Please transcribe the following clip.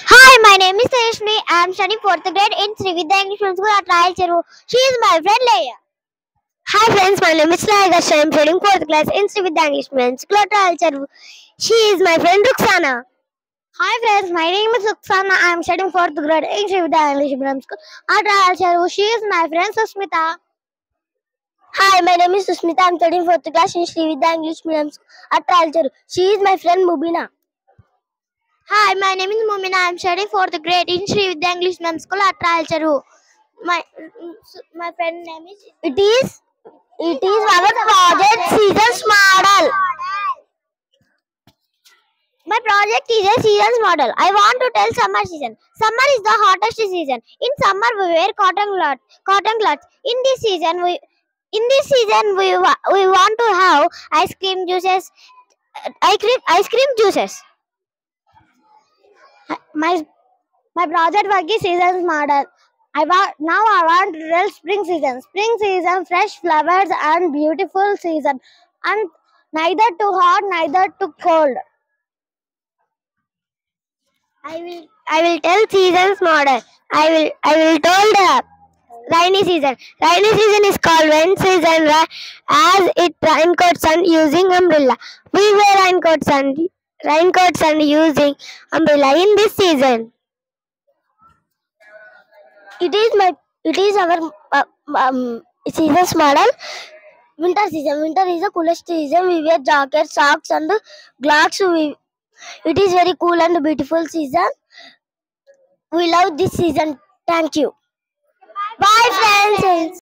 Hi, my name is Tejashni. I am studying 4th grade in Srividya English Medium School at Rayal Cheru. She is my friend Leia. Hi friends, my name is Leia. I am studying 4th class in Srividya English Medium School at Rayal Cheru. She is my friend Ruxana. Hi friends, my name is Ruxana. I am studying 4th grade in Srividya English Medium School at Rayal Cheru. She is my friend Susmita. Hi, my name is Susmita. I am studying 4th class in Srividya English Medium School at Rayal Cheru. She is my friend Mubina. Hi, my name is Mumina. I am studying 4th grade in Sri Vidya English Medium School at Rayal Cheru. My friend name is. It is our project seasons model. My project is a seasons model. I want to tell summer season. Summer is the hottest season. In summer we wear cotton cloths. In this season we want to have ice cream juices. My My project work is seasons model. I want to tell spring season. Spring season, fresh flowers and beautiful season, and neither too hot, neither too cold. I will tell seasons model. I will tell the rainy season. Rainy season is called rain season as it raincoats and using umbrella. We wear raincoats and using umbrella in this season. It is our seasons model. Winter season. Winter is the coolest season. We wear jackets, socks, and gloves. It is very cool and beautiful season. We love this season. Thank you. Bye, friends.